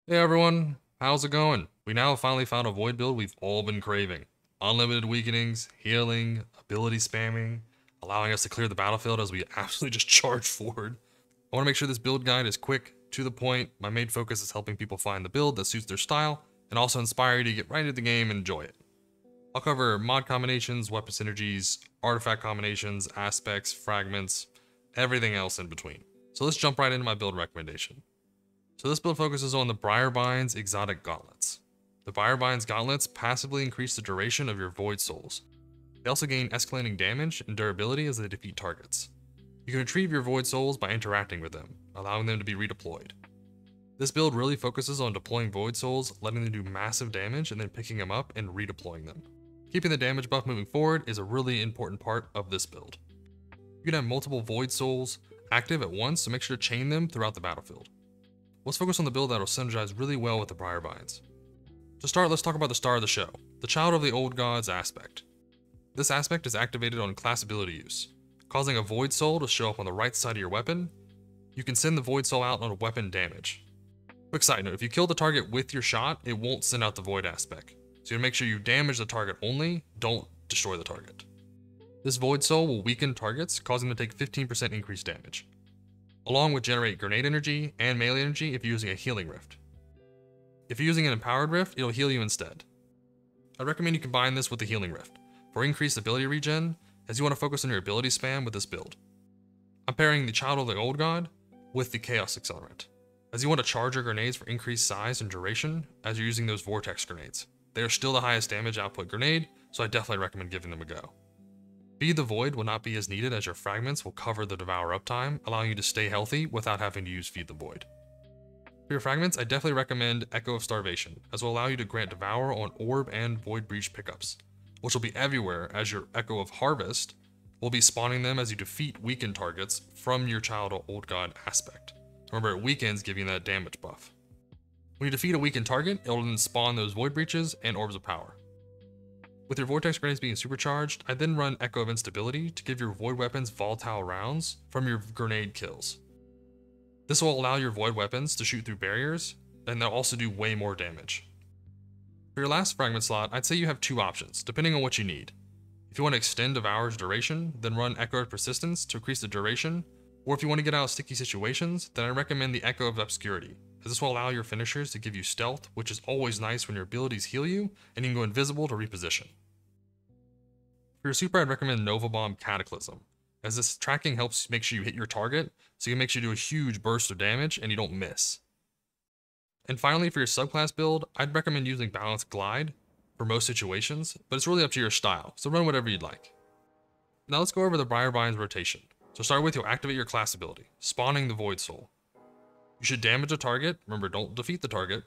Hey everyone, how's it going? We now have finally found a void build we've all been craving. Unlimited weakenings, healing, ability spamming, allowing us to clear the battlefield as we absolutely just charge forward. I want to make sure this build guide is quick, to the point. My main focus is helping people find the build that suits their style, and also inspire you to get right into the game and enjoy it. I'll cover mod combinations, weapon synergies, artifact combinations, aspects, fragments, everything else in between. So let's jump right into my build recommendation. So this build focuses on the Briarbinds exotic gauntlets. The Briarbinds gauntlets passively increase the duration of your Void Souls. They also gain escalating damage and durability as they defeat targets. You can retrieve your Void Souls by interacting with them, allowing them to be redeployed. This build really focuses on deploying Void Souls, letting them do massive damage and then picking them up and redeploying them. Keeping the damage buff moving forward is a really important part of this build. You can have multiple Void Souls active at once, so make sure to chain them throughout the battlefield. Let's focus on the build that will synergize really well with the Briarbinds. To start, let's talk about the star of the show, the Child of the Old Gods aspect. This aspect is activated on class ability use, causing a Void Soul to show up on the right side of your weapon. You can send the Void Soul out on a weapon damage. Quick side note, if you kill the target with your shot, it won't send out the Void aspect. So you make sure you damage the target only, don't destroy the target. This Void Soul will weaken targets, causing them to take 15% increased damage, along with generate grenade energy and melee energy if you're using a healing rift. If you're using an empowered rift, it'll heal you instead. I recommend you combine this with the healing rift for increased ability regen, as you want to focus on your ability spam with this build. I'm pairing the Child of the Old God with the Chaos Accelerant, as you want to charge your grenades for increased size and duration as you're using those Vortex grenades. They are still the highest damage output grenade, so I definitely recommend giving them a go. Feed the Void will not be as needed, as your fragments will cover the Devour uptime, allowing you to stay healthy without having to use Feed the Void. For your fragments, I definitely recommend Echo of Starvation, as it will allow you to grant Devour on Orb and Void Breach pickups, which will be everywhere, as your Echo of Harvest will be spawning them as you defeat weakened targets from your Child of Old God aspect. Remember, it weakens, giving that damage buff. When you defeat a weakened target, it will then spawn those Void Breaches and Orbs of Power. With your Vortex grenades being supercharged, I then run Echo of Instability to give your Void weapons volatile rounds from your grenade kills. This will allow your Void weapons to shoot through barriers, and they'll also do way more damage. For your last fragment slot, I'd say you have two options, depending on what you need. If you want to extend Devour's duration, then run Echo of Persistence to increase the duration, or if you want to get out of sticky situations, then I recommend the Echo of Obscurity, as this will allow your finishers to give you stealth, which is always nice when your abilities heal you, and you can go invisible to reposition. For your super, I'd recommend Nova Bomb Cataclysm, as this tracking helps make sure you hit your target, so it makes you do a huge burst of damage and you don't miss. And finally, for your subclass build, I'd recommend using Balanced Glide for most situations, but it's really up to your style, so run whatever you'd like. Now let's go over the Briarbinds rotation. So start with, you'll activate your class ability, spawning the Void Soul. You should damage a target, remember don't defeat the target.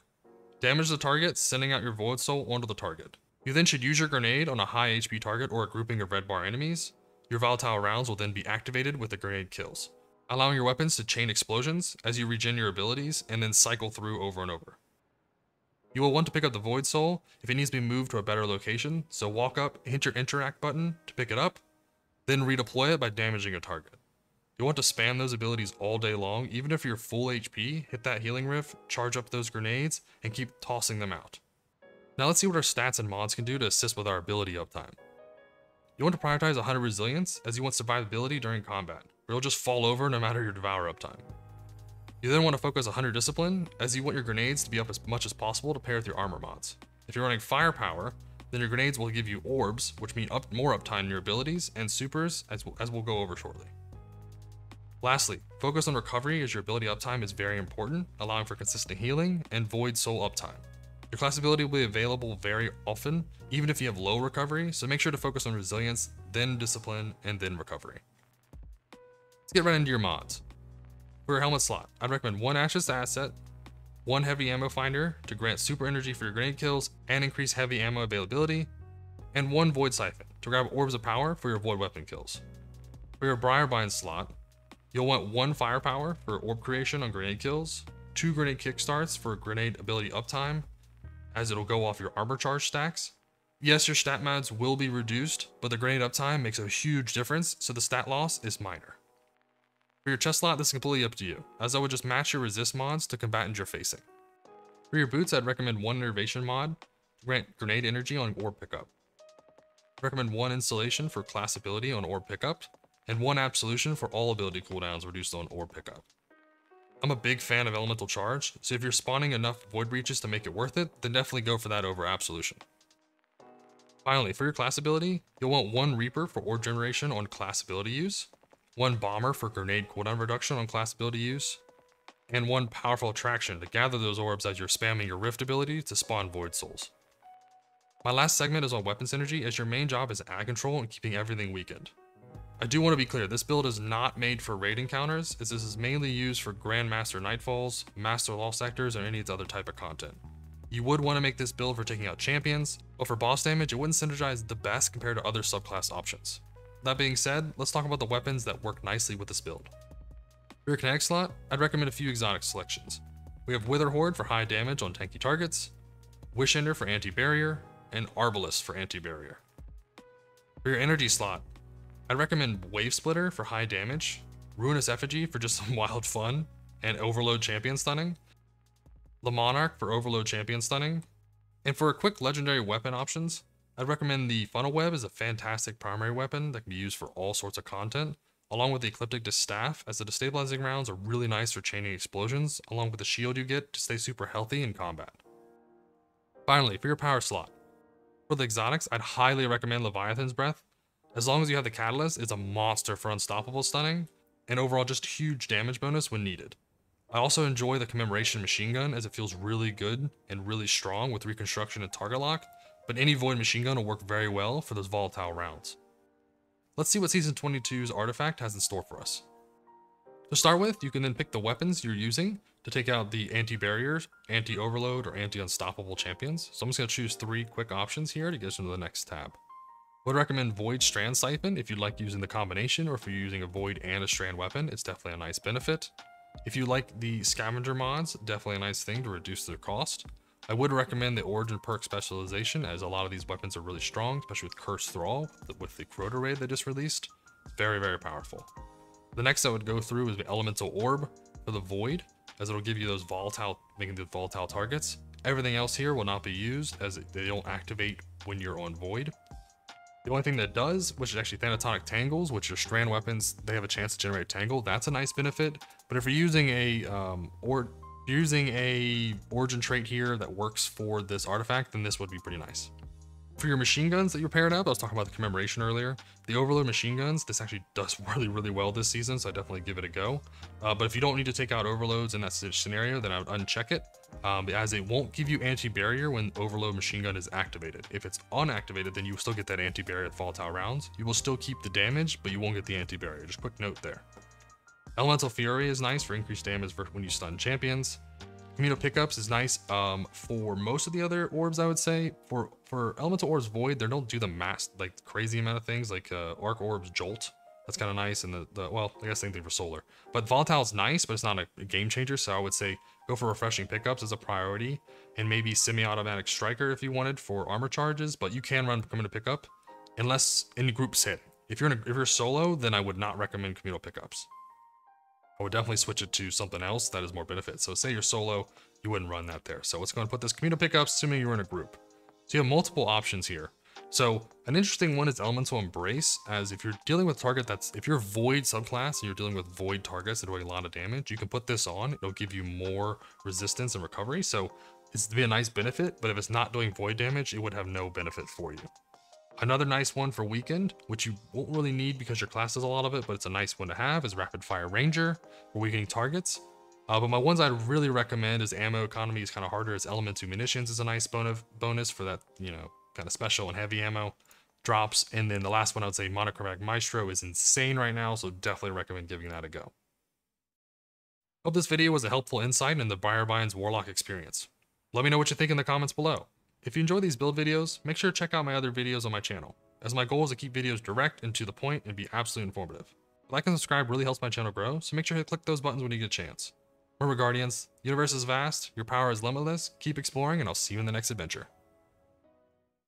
Damage the target, sending out your Void Soul onto the target. You then should use your grenade on a high HP target or a grouping of red bar enemies. Your volatile rounds will then be activated with the grenade kills, allowing your weapons to chain explosions as you regen your abilities and then cycle through over and over. You will want to pick up the Void Soul if it needs to be moved to a better location, so walk up, hit your interact button to pick it up, then redeploy it by damaging a target. You'll want to spam those abilities all day long, even if you're full HP, hit that healing rift, charge up those grenades, and keep tossing them out. Now let's see what our stats and mods can do to assist with our ability uptime. You want to prioritize 100 Resilience, as you want survivability during combat, or you'll just fall over no matter your Devour uptime. You then want to focus 100 Discipline, as you want your grenades to be up as much as possible to pair with your armor mods. If you're running Firepower, then your grenades will give you orbs, which mean more uptime in your abilities, and supers, as we'll go over shortly. Lastly, focus on recovery, as your ability uptime is very important, allowing for consistent healing and Void Soul uptime. Your class ability will be available very often, even if you have low recovery, so make sure to focus on resilience, then discipline, and then recovery. Let's get right into your mods. For your helmet slot, I'd recommend one Ashes asset, one heavy ammo finder to grant super energy for your grenade kills and increase heavy ammo availability, and one Void Siphon to grab orbs of power for your Void weapon kills. For your Briarbinds slot, you'll want one Firepower for orb creation on grenade kills, two grenade kickstarts for grenade ability uptime, as it'll go off your armor charge stacks. Yes, your stat mods will be reduced, but the grenade uptime makes a huge difference, so the stat loss is minor. For your chest slot, this is completely up to you, as I would just match your resist mods to combatants you're facing. For your boots, I'd recommend one innervation mod to grant grenade energy on orb pickup. I'd recommend one installation for class ability on orb pickup, and one absolution for all ability cooldowns reduced on orb pickup. I'm a big fan of elemental charge, so if you're spawning enough void breaches to make it worth it, then definitely go for that over absolution. Finally, for your class ability, you'll want one Reaper for orb generation on class ability use, one Bomber for grenade cooldown reduction on class ability use, and one powerful attraction to gather those orbs as you're spamming your Rift ability to spawn Void Souls. My last segment is on weapon synergy, as your main job is ad control and keeping everything weakened. I do want to be clear, this build is not made for raid encounters, as this is mainly used for Grandmaster Nightfalls, Master Law Sectors, or any other type of content. You would want to make this build for taking out champions, but for boss damage, it wouldn't synergize the best compared to other subclass options. That being said, let's talk about the weapons that work nicely with this build. For your kinetic slot, I'd recommend a few exotic selections. We have Wither Horde for high damage on tanky targets, Wish Ender for anti-barrier, and Arbalest for anti-barrier. For your energy slot, I'd recommend Wave Splitter for high damage, Ruinous Effigy for just some wild fun, and Overload Champion Stunning, the Monarch for Overload Champion Stunning, and for quick legendary weapon options, I'd recommend the Funnel Web as a fantastic primary weapon that can be used for all sorts of content, along with the Ecliptic Distaff, as the destabilizing rounds are really nice for chaining explosions, along with the shield you get to stay super healthy in combat. Finally, for your power slot, for the exotics, I'd highly recommend Leviathan's Breath. As long as you have the Catalyst, it's a monster for unstoppable stunning, and overall just huge damage bonus when needed. I also enjoy the Commemoration Machine Gun, as it feels really good and really strong with reconstruction and target lock, but any Void Machine Gun will work very well for those volatile rounds. Let's see what Season 22's artifact has in store for us. To start with, you can then pick the weapons you're using to take out the anti-barriers, anti-overload, or anti-unstoppable champions. So I'm just going to choose 3 quick options here to get us into the next tab. I would recommend Void Strand Siphon if you'd like using the combination, or if you're using a Void and a Strand weapon, it's definitely a nice benefit. If you like the Scavenger mods, definitely a nice thing to reduce their cost. I would recommend the Origin Perk Specialization, as a lot of these weapons are really strong, especially with Cursed Thrall, with the Corroder Raid they just released. Very, very powerful. The next I would go through is the Elemental Orb for the Void, as it'll give you those volatile, making the volatile targets. Everything else here will not be used, as they don't activate when you're on Void. The only thing that does, which is actually Thanatonic Tangles, which are strand weapons, they have a chance to generate Tangle. That's a nice benefit. But if you're using a origin trait here that works for this artifact, then this would be pretty nice. For your machine guns that you're paired up, I was talking about the Commemoration earlier. The Overload machine guns, this actually does really, really well this season, so I definitely give it a go. But if you don't need to take out overloads in that scenario, then I would uncheck it, as it won't give you anti-barrier when Overload machine gun is activated. If it's unactivated, then you will still get that anti-barrier at volatile rounds. You will still keep the damage, but you won't get the anti-barrier. Just quick note there. Elemental Fury is nice for increased damage when you stun champions. Communal Pickups is nice for most of the other orbs, I would say. For Elemental Orbs Void, they don't do the crazy amount of things, like Arc Orbs Jolt. That's kind of nice, and well, I guess same thing for Solar. But Volatile is nice, but it's not a game changer, so I would say go for Refreshing Pickups as a priority, and maybe Semi-Automatic Striker if you wanted for armor charges, but you can run Communal Pickup, unless in group hit. If you're solo, then I would not recommend Communal Pickups. I would definitely switch it to something else that is more benefit. So say you're solo, you wouldn't run that there. So let's go and put this Communal Pickups, assuming you're in a group. So you have multiple options here. So an interesting one is Elemental Embrace, as if you're dealing with target if you're Void subclass and you're dealing with Void targets that are doing a lot of damage, you can put this on. It'll give you more resistance and recovery. So it's to be a nice benefit, but if it's not doing Void damage, it would have no benefit for you. Another nice one for Weakened, which you won't really need because your class does a lot of it, but it's a nice one to have, is Rapid Fire Ranger for weakening targets. But my ones I'd really recommend is ammo economy is kind of harder, as Elemental Munitions is a nice bonus for that, kind of special and heavy ammo drops. And then the last one I would say Monochromatic Maestro is insane right now, so definitely recommend giving that a go. Hope this video was a helpful insight into the Briarbinds Warlock experience. Let me know what you think in the comments below. If you enjoy these build videos, make sure to check out my other videos on my channel, as my goal is to keep videos direct and to the point and be absolutely informative. Like and subscribe really helps my channel grow, so make sure to click those buttons when you get a chance. Remember Guardians, the universe is vast, your power is limitless, keep exploring, and I'll see you in the next adventure.